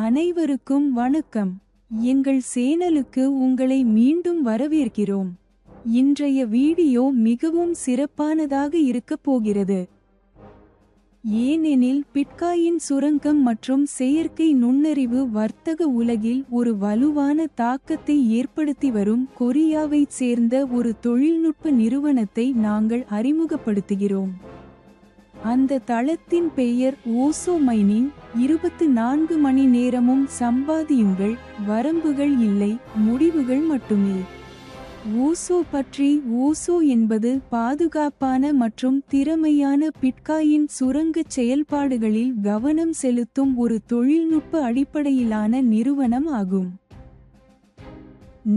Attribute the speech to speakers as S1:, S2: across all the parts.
S1: அனைவருக்கும் வணக்கம். எங்கள் சேனலுக்கு உங்களை மீண்டும் வரவேற்கிறோம். இன்றைய வீடியோ மிகவும் சிறப்பானதாக இருக்கப் போகிறது. ஏனெனில் பிட்காயின் சுரங்கம் மற்றும் செயற்கை நுண்ணறிவு வர்த்தக உலகில் ஒரு வலுவான தாக்கத்தை ஏற்படுத்தி வரும் கொரியாவைச் சேர்ந்த ஒரு தொழில்நுட்ப நிறுவனத்தை நாங்கள் அறிமுகப்படுத்துகிறோம். அந்த தளத்தின் பெயர் ஓசோ மைனிங். 24 மணி நேரமும் சம்பாதியுங்கள், வரம்புகள் இல்லை, முடிவுகள் மட்டுமே. ஓசோ பற்றி. ஓசோ என்பது பாதுகாப்பான மற்றும் திறமையான பிட்காயின் சுரங்கச் செயல்பாடுகளில் கவனம் செலுத்தும் ஒரு தொழில்நுட்ப அடிப்படையிலான நிறுவனம் ஆகும்.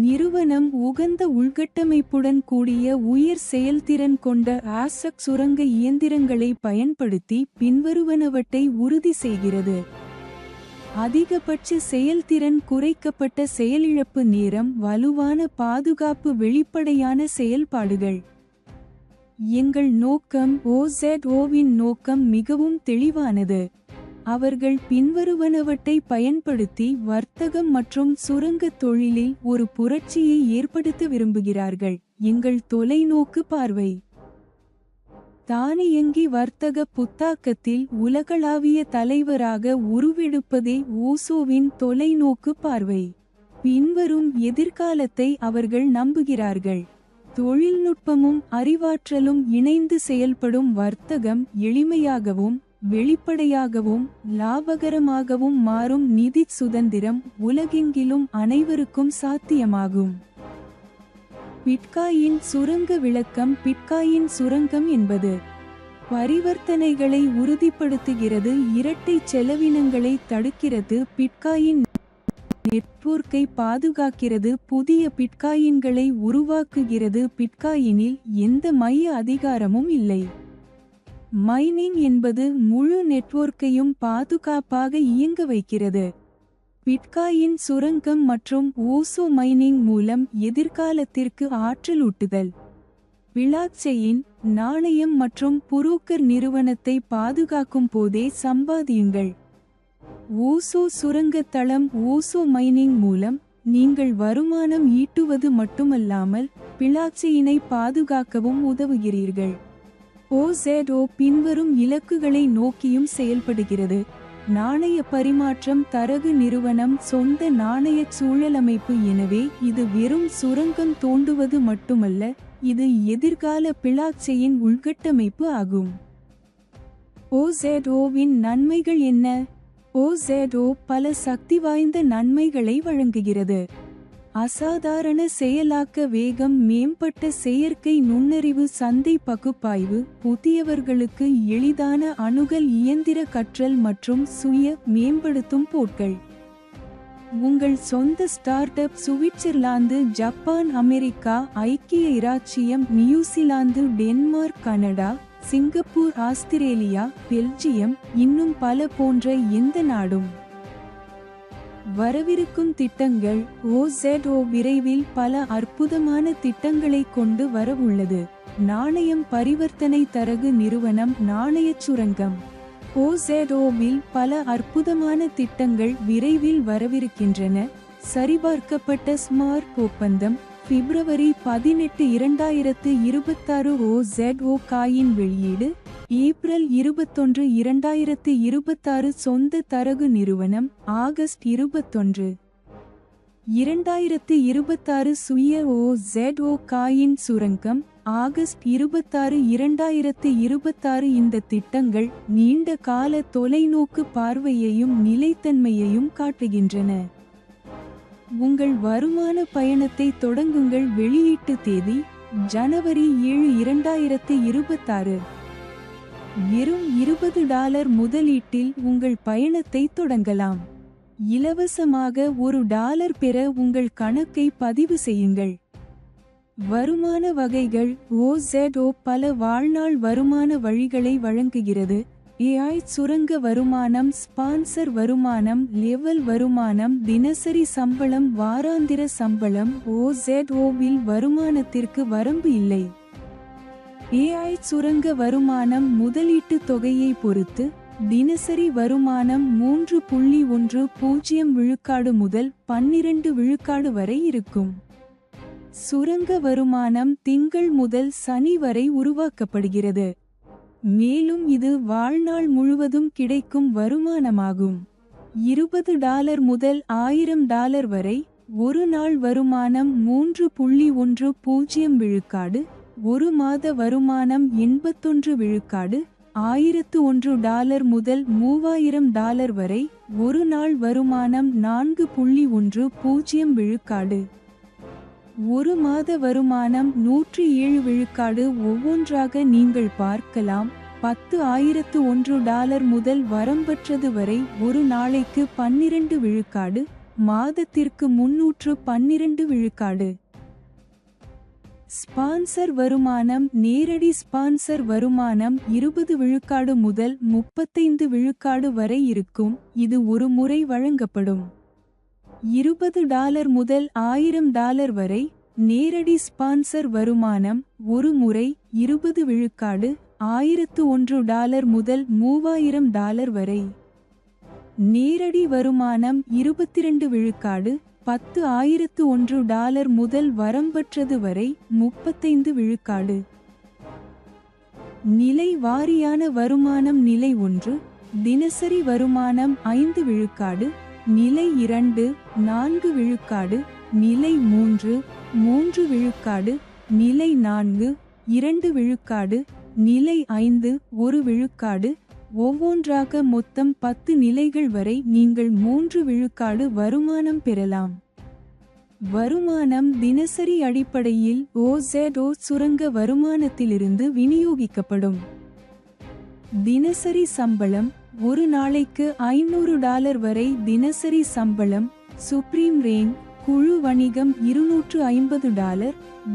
S1: நிறுவனம் உகந்த உள்கட்டமைப்புடன் கூடிய உயர் செயல்திறன் கொண்ட ஆசக் சுரங்க இயந்திரங்களை பயன்படுத்தி பின்வருவனவற்றை உறுதி செய்கிறது. அதிகபட்ச செயல்திறன், குறைக்கப்பட்ட செயலிழப்பு நேரம், வலுவான பாதுகாப்பு, வெளிப்படையான செயல்பாடுகள். எங்கள் நோக்கம். ஓசோவின் நோக்கம் மிகவும் தெளிவானது. அவர்கள் பின்வருவனவற்றை பயன்படுத்தி வர்த்தகம் மற்றும் சுரங்கத் தொழிலில் ஒரு புரட்சியை ஏற்படுத்த விரும்புகிறார்கள். எங்கள் தொலைநோக்கு பார்வை. தானியங்கி வர்த்தக புத்தாக்கத்தில் உலகளாவிய தலைவராக உருவெடுப்பதே ஓசோவின் தொலைநோக்கு பார்வை. பின்வரும் எதிர்காலத்தை அவர்கள் நம்புகிறார்கள். தொழில்நுட்பமும் அறிவாற்றலும் இணைந்து செயல்படும் வர்த்தகம் எளிமையாகவும் வெளிப்படையாகவும் லாபகரமாகவும் மாறும். நிதிச் சுதந்திரம் உலகெங்கிலும் அனைவருக்கும் சாத்தியமாகும். பிட்காயின் சுரங்க விளக்கம். பிட்காயின் சுரங்கம் என்பது பரிவர்த்தனைகளை உறுதிப்படுத்துகிறது, இரட்டை செலவினங்களை தடுக்கிறது, பிட்காயின் நெட்வொர்க்கை பாதுகாக்கிறது, புதிய பிட்காயின்களை உருவாக்குகிறது. பிட்காயினில் எந்த மைய அதிகாரமும் இல்லை. மைனிங் என்பது முழு நெட்வொர்க்கையும் பாதுகாப்பாக இயங்க வைக்கிறது. பிட்காயின் சுரங்கம் மற்றும் ஓசோ மைனிங் மூலம் எதிர்காலத்திற்கு ஆற்றலூட்டுதல். பிளாக்செயின் நாணயம் மற்றும் புரோக்கர் நிறுவனத்தை பாதுகாக்கும் போதே சம்பாதியுங்கள். ஓசோ சுரங்கத் தளம். ஓசோ மைனிங் மூலம் நீங்கள் வருமானம் ஈட்டுவது மட்டுமல்லாமல் பிளாக்செயினை பாதுகாக்கவும் உதவுகிறீர்கள். ஓசோ பின்வரும் இலக்குகளை நோக்கியும் செயல்படுகிறது. நாணய பரிமாற்றம். தரகு நிறுவனம், சொந்த நாணயச் சூழலமைப்பு. எனவே இது வெறும் சுரங்கம் தோண்டுவது மட்டுமல்ல, இது எதிர்கால பிளாக்செயின் உள்கட்டமைப்பு ஆகும். ஓசோவின் நன்மைகள் என்ன? ஓசோ பல சக்திவாய்ந்த நன்மைகளை வழங்குகிறது. அசாதாரண செயலாக்க வேகம், மேம்பட்ட செயற்கை நுண்ணறிவு, சந்தை பகுப்பாய்வு, புதியவர்களுக்கு எளிதான அணுகல், இயந்திர கற்றல் மற்றும் சுய மேம்படுத்தும் போட்கள். உங்கள் சொந்த start up. Switzerland, Japan, America, ஐக்கிய இராச்சியம், New Zealand, Denmark, Canada, Singapore, Australia, Belgium, இன்னும் பல போன்ற எந்த நாடும். வரவிருக்கும் திட்டங்கள். ஓசோ விரைவில் பல அற்புதமான திட்டங்களை கொண்டு வரவுள்ளது. நாணயம் பரிவர்த்தனை. தரகு நிறுவனம், நாணயச் சுரங்கம். ஓசோவில் பல அற்புதமான திட்டங்கள் விரைவில் வரவிருக்கின்றன. சரிபார்க்கப்பட்ட ஸ்மார்ட் ஒப்பந்தம். பிப்ரவரி 18, 2026 ஓசோ காயின் வெளியீடு. ஏப்ரல் 21, 2026 சொந்த தரகு நிறுவனம். ஆகஸ்ட் 21, 2026 சுய ஓசோ காயின் சுரங்கம். ஆகஸ்ட் 26, 2026 இந்த திட்டங்கள் நீண்ட கால தொலைநோக்கு பார்வையையும் நிலைத்தன்மையையும் காட்டுகின்றன. உங்கள் வருமான பயணத்தை தொடங்குங்கள். வெளியீட்டு தேதி ஜனவரி 7, 2026. வெறும் $20 முதலீட்டில் உங்கள் பயணத்தை தொடங்கலாம். இலவசமாக $1 பெற உங்கள் கணக்கை பதிவு செய்யுங்கள். வருமான வகைகள். ஓசோ பல வாழ்நாள் வருமான வழிகளை வழங்குகிறது. AI சுரங்க வருமானம், ஸ்பான்சர் வருமானம், லெவல் வருமானம், தினசரி சம்பளம், வாராந்திர சம்பளம். ஓசோவில் வருமானத்திற்கு வரம்பு இல்லை. AI சுரங்க வருமானம் முதலீட்டு தொகையை பொறுத்து தினசரி வருமானம் 3.10 விழுக்காடு முதல் 12 விழுக்காடு வரை இருக்கும். சுரங்க வருமானம் திங்கள் முதல் சனி வரை உருவாக்கப்படுகிறது. மேலும் இது வாழ்நாள் முழுவதும் கிடைக்கும் வருமானமாகும். $20 முதல் $1000 வரை. ஒரு நாள் வருமானம் 3.10 விழுக்காடு. ஒரு மாத வருமானம் 81 விழுக்காடு. $1001 முதல் $3000 வரை. ஒரு நாள் வருமானம் 4.10 விழுக்காடு. ஒரு மாத வருமானம் 107 விழுக்காடு. ஒவ்வொன்றாக நீங்கள் பார்க்கலாம். $10,001 முதல் வரம்பற்றது வரை. ஒரு நாளைக்கு 12 விழுக்காடு. மாதத்திற்கு 312 விழுக்காடு. ஸ்பான்சர் வருமானம். நேரடி ஸ்பான்சர் வருமானம் 20 விழுக்காடு முதல் 35 விழுக்காடு வரை இருக்கும். இது ஒரு முறை வழங்கப்படும். $20 முதல் $1000 வரை. நேரடி ஸ்பான்சர் வருமானம் ஒரு முறை 20 விழுக்காடு. $1001 முதல் $3000 வரை. நேரடி வருமானம் 22 விழுக்காடு. $10,001 முதல் வரம்பற்றது வரை 35 விழுக்காடு. நிலை வாரியான வருமானம். நிலை 1 தினசரி வருமானம் 5 விழுக்காடு. நிலை 2 4 விழுக்காடு. நிலை 3 3 விழுக்காடு. நிலை 4 2 விழுக்காடு. நிலை 5 1 விழுக்காடு. ஒவ்வொன்றாக மொத்தம் 10 நிலைகள் வரை நீங்கள் 3 விழுக்காடு வருமானம் பெறலாம். வருமானம் தினசரி அடிப்படையில் OZO சுரங்க வருமானத்திலிருந்து விநியோகிக்கப்படும். தினசரி சம்பளம். ஒரு நாளைக்கு $500 வரை தினசரி சம்பளம். சுப்ரீம் ரேங்க் குழு வணிகம் $250.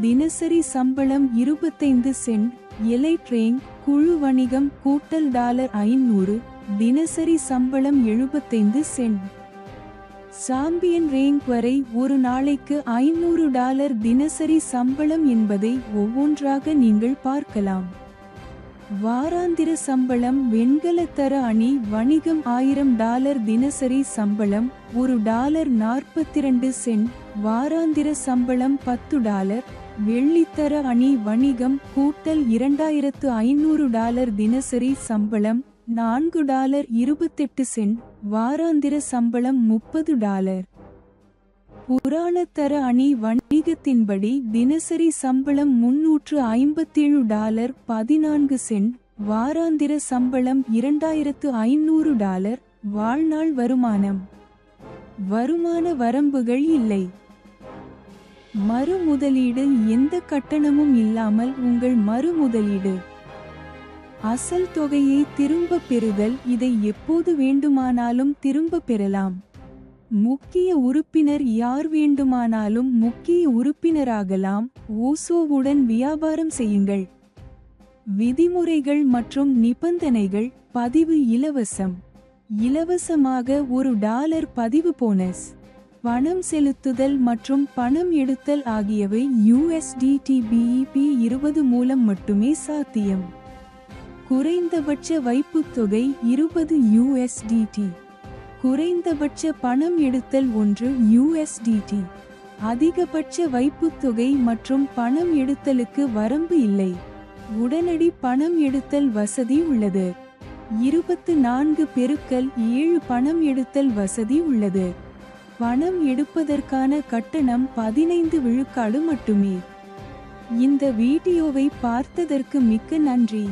S1: தினசரி சம்பளம் 25 சென்ட். எலைட் ரேங்க் குழு வணிகம் $500. தினசரி சம்பளம் 75 சென்ட். சாம்பியன் ரேங்க் வரை ஒரு நாளைக்கு $500 தினசரி சம்பளம் என்பதை ஒவ்வொன்றாக நீங்கள் பார்க்கலாம். வாராந்திர சம்பளம். வெண்கலத்தர அணி வணிகம் $1000 தினசரி சம்பளம் $1 42 சென்ட். வாராந்திர சம்பளம் $10. வெள்ளித்தர அணி வணிகம் $2500 தினசரி சம்பளம் $4 28 சென்ட். வாராந்திர சம்பளம் $30. புராணத்தர அணி வணிகத்தின்படி தினசரி சம்பளம் $357 14 சென்ட். வாராந்திர சம்பளம் $2500. வாழ்நாள் வருமானம். வருமான வரம்புகள் இல்லை. மறு முதலீடு. எந்த கட்டணமும் இல்லாமல் உங்கள் மறு முதலீடு. அசல் தொகையை திரும்ப பெறுதல். இதை எப்போது வேண்டுமானாலும் திரும்ப பெறலாம். முக்கிய உறுப்பினர். யார் வேண்டுமானாலும் முக்கிய உறுப்பினராகலாம். ஓசோவுடன் வியாபாரம் செய்யுங்கள். விதிமுறைகள் மற்றும் நிபந்தனைகள். பதிவு இலவசம். இலவசமாக $1 பதிவு போனஸ். பணம் செலுத்துதல் மற்றும் பணம் எடுத்தல் ஆகியவை USDT BEP20 மூலம் மட்டுமே சாத்தியம். குறைந்தபட்ச வைப்புத் தொகை $20. குறைந்தபட்ச பணம் எடுத்தல் $1. அதிகபட்ச வைப்புத் தொகை மற்றும் பணம் எடுத்தலுக்கு வரம்பு இல்லை. உடனடி பணம் எடுத்தல் வசதி உள்ளது. 24/7 பணம் எடுத்தல் வசதி உள்ளது. பணம் எடுப்பதற்கான கட்டணம் 15 விழுக்காடு மட்டுமே. இந்த வீடியோவை பார்த்ததற்கு மிக்க நன்றி.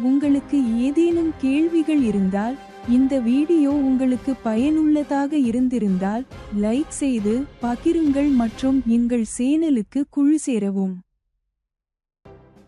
S1: உங்களுக்கு ஏதேனும் கேள்விகள் இருந்தால், இந்த வீடியோ உங்களுக்கு பயனுள்ளதாக இருந்திருந்தால் லைக் செய்து பகிருங்கள் மற்றும் எங்கள் சேனலுக்கு குழு சேரவும்.